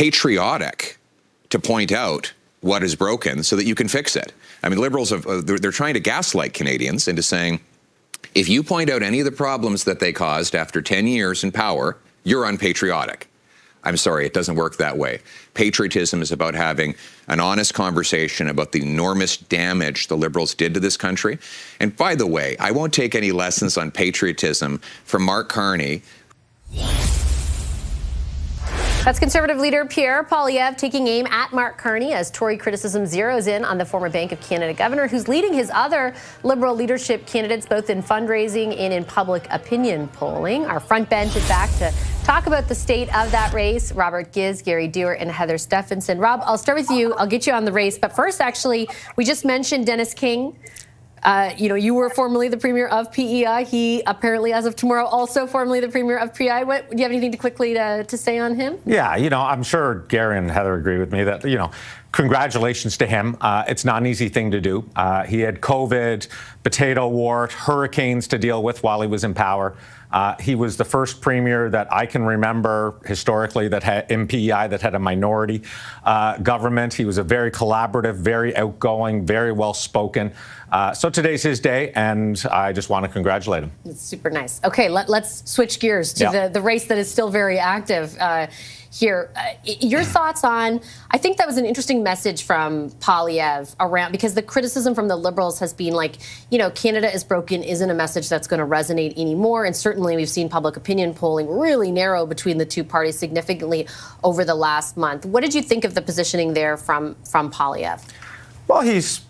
patriotic to point out what is broken so that you can fix it. I mean, Liberals, they're trying to gaslight Canadians into saying, if you point out any of the problems that they caused after 10 years in power, you're unpatriotic. I'm sorry, it doesn't work that way. Patriotism is about having an honest conversation about the enormous damage the Liberals did to this country. And by the way, I won't take any lessons on patriotism from Mark Carney. That's Conservative leader Pierre Poilievre taking aim at Mark Carney as Tory criticism zeroes in on the former Bank of Canada governor, who's leading his other Liberal leadership candidates both in fundraising and in public opinion polling. Our front bench is back to talk about the state of that race. Robert Giz, Gary Dewar, and Heather Stephenson. Rob, I'll start with you. I'll get you on the race. But first, actually, we just mentioned Dennis King. You were formerly the premier of PEI. He apparently, as of tomorrow, also formerly the premier of PEI. Do you have anything to quickly to say on him? Yeah, I'm sure Gary and Heather agree with me that, congratulations to him. It's not an easy thing to do. He had COVID, potato wart, hurricanes to deal with while he was in power. He was the first premier that I can remember historically that had in PEI that had a minority government. He was a very collaborative, very outgoing, very well-spoken. So today's his day, and I just want to congratulate him. It's super nice. Okay, let's switch gears to the race that is still very active here. Your thoughts on, I think that was an interesting message from Poilievre around, because the criticism from the Liberals has been like, Canada is broken isn't a message that's going to resonate anymore. And certainly we've seen public opinion polling really narrow between the two parties significantly over the last month. What did you think of the positioning there from Poilievre? Well, he's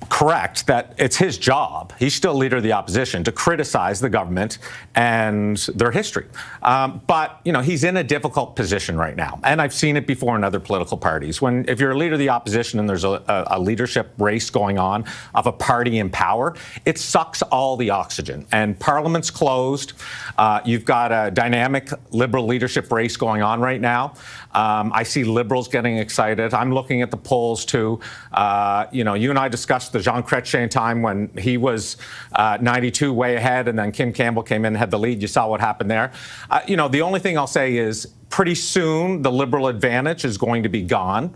correct that it's his job. He's still leader of the opposition to criticize the government and their history. But, he's in a difficult position right now. And I've seen it before in other political parties. If you're a leader of the opposition and there's a leadership race going on of a party in power, it sucks all the oxygen. And Parliament's closed. You've got a dynamic Liberal leadership race going on right now. I see Liberals getting excited. I'm looking at the polls, too. You and I discussed the Jean Chrétien time when he was 92 way ahead, and then Kim Campbell came in and had the lead. You saw what happened there. The only thing I'll say is pretty soon the Liberal advantage is going to be gone,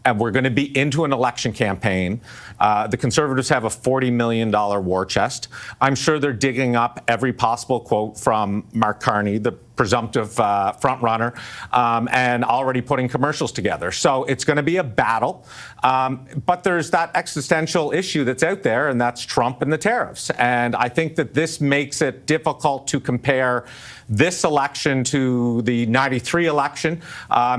and we're going to be into an election campaign. The Conservatives have a $40 million war chest. I'm sure they're digging up every possible quote from Mark Carney, the presumptive front runner, and already putting commercials together. So it's going to be a battle. But there's that existential issue that's out there, and that's Trump and the tariffs. And I think that this makes it difficult to compare this election to the 93 election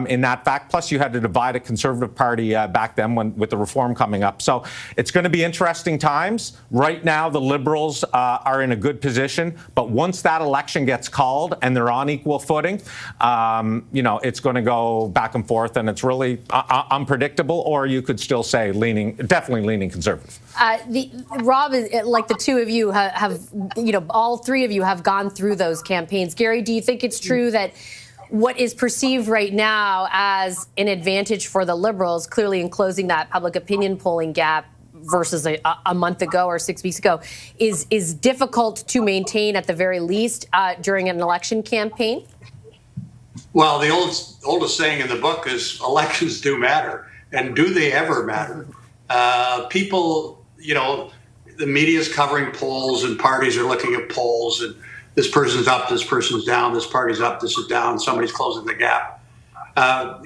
in that fact. Plus, you had to divide a Conservative Party back then with the reform coming up. So it's going to be interesting times. Right now, the Liberals are in a good position. But once that election gets called and they're on equal footing, it's going to go back and forth, and it's really unpredictable. Or you could still say definitely leaning Conservative. Rob, like the two of you have, all three of you have gone through those campaigns. Gary, do you think it's true that what is perceived right now as an advantage for the Liberals, clearly in closing that public opinion polling gap versus a month ago or 6 weeks ago, is difficult to maintain at the very least during an election campaign? Well, the oldest saying in the book is elections do matter. And do they ever matter? People, the media is covering polls and parties are looking at polls, and this person's up, this person's down, this party's up, this is down, somebody's closing the gap.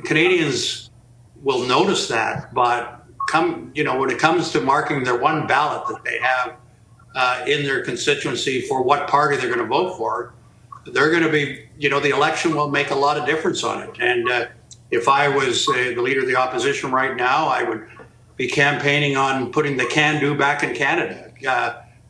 Canadians will notice that, but when it comes to marking their one ballot that they have in their constituency for what party they're going to vote for, they're going to be, the election will make a lot of difference on it. And if I was the leader of the opposition right now, I would be campaigning on putting the can-do back in Canada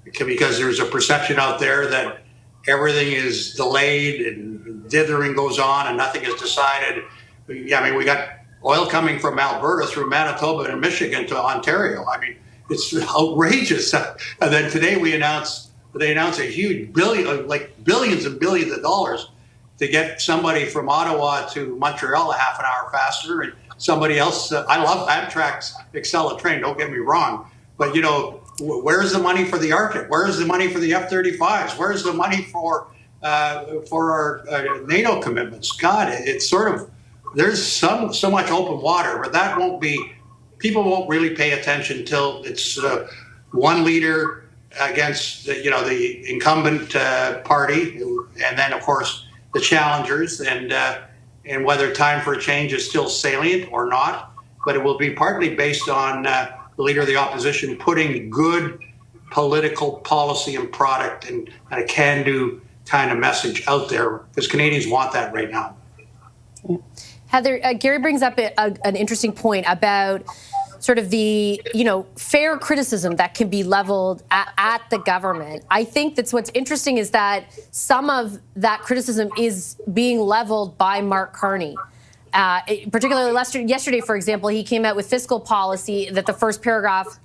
because there's a perception out there that everything is delayed and dithering goes on and nothing is decided. We got oil coming from Alberta through Manitoba and Michigan to Ontario. It's outrageous. And then today they announced a huge billions and billions of dollars to get somebody from Ottawa to Montreal a half an hour faster, and somebody else. I love Amtrak's Excella train, don't get me wrong, but where's the money for the Arctic? Where's the money for the F-35s? Where's the money for our NATO commitments? God, it's sort of there's so much open water, but that won't be. People won't really pay attention till it's one leader against the incumbent party, and then of course the challengers, and whether time for a change is still salient or not. But it will be partly based on the leader of the opposition putting good political policy and product and a can-do kind of message out there, because Canadians want that right now. Heather, Gary brings up an interesting point about sort of the, fair criticism that can be leveled at the government. I think that's what's interesting is that some of that criticism is being leveled by Mark Carney. Particularly yesterday, for example, he came out with fiscal policy that the first paragraph,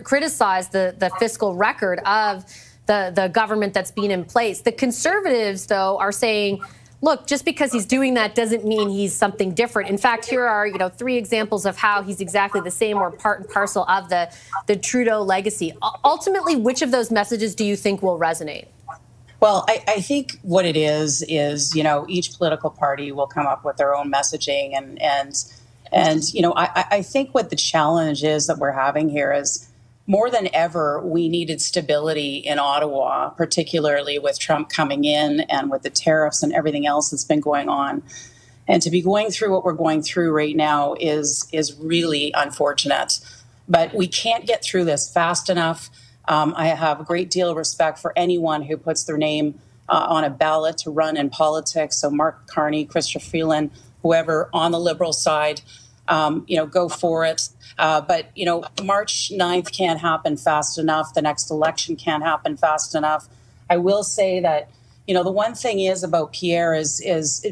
criticized the fiscal record of the government that's been in place. The Conservatives, though, are saying, look, just because he's doing that doesn't mean he's something different. In fact, here are, 3 examples of how he's exactly the same or part and parcel of the Trudeau legacy. Ultimately, which of those messages do you think will resonate? Well, I think what it is, each political party will come up with their own messaging. And I think what the challenge is that we're having here is more than ever, we needed stability in Ottawa, particularly with Trump coming in and with the tariffs and everything else that's been going on. And to be going through what we're going through right now is really unfortunate. But we can't get through this fast enough. I have a great deal of respect for anyone who puts their name on a ballot to run in politics. So Mark Carney, Chrystia Freeland, whoever on the Liberal side, go for it. But March 9th can't happen fast enough. The next election can't happen fast enough. I will say that, the one thing is about Pierre is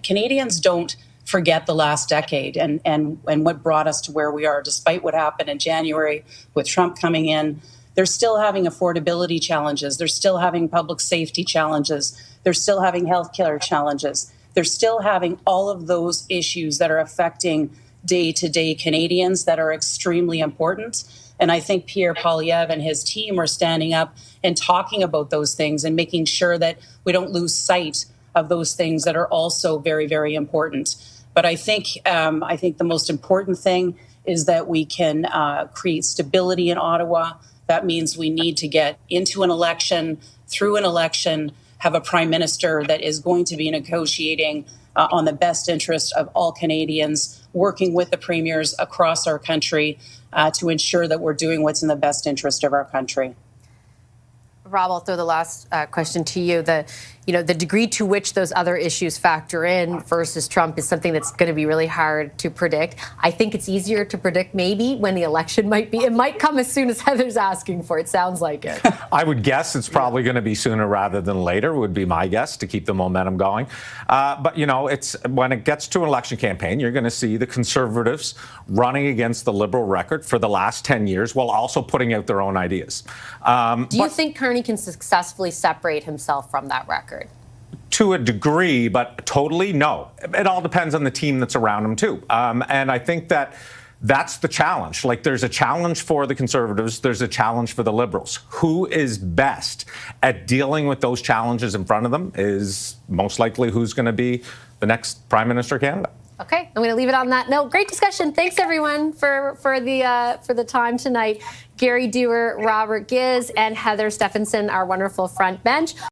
Canadians don't forget the last decade and what brought us to where we are, despite what happened in January with Trump coming in. They're still having affordability challenges. They're still having public safety challenges. They're still having healthcare challenges. They're still having all of those issues that are affecting day-to-day Canadians that are extremely important. And I think Pierre Poilievre and his team are standing up and talking about those things and making sure that we don't lose sight of those things that are also very, very important. But I think the most important thing is that we can create stability in Ottawa. That means we need to get into an election, through an election, have a prime minister that is going to be negotiating on the best interest of all Canadians, working with the premiers across our country to ensure that we're doing what's in the best interest of our country. Rob, I'll throw the last question to you. The degree to which those other issues factor in versus Trump is something that's going to be really hard to predict. I think it's easier to predict maybe when the election might be. It might come as soon as Heather's asking for it. Sounds like it. I would guess it's probably going to be sooner rather than later, would be my guess, to keep the momentum going. But, it's when it gets to an election campaign, you're going to see the Conservatives running against the Liberal record for the last 10 years while also putting out their own ideas. Do you think Carney can successfully separate himself from that record? To a degree, but totally no. It all depends on the team that's around him, too. And I think that's the challenge. Like, there's a challenge for the Conservatives. There's a challenge for the Liberals. Who is best at dealing with those challenges in front of them is most likely who's going to be the next Prime Minister of Canada. Okay, I'm going to leave it on that note. Great discussion. Thanks, everyone, for the time tonight. Gary Dewar, Robert Giz, and Heather Stefanson, our wonderful front bench.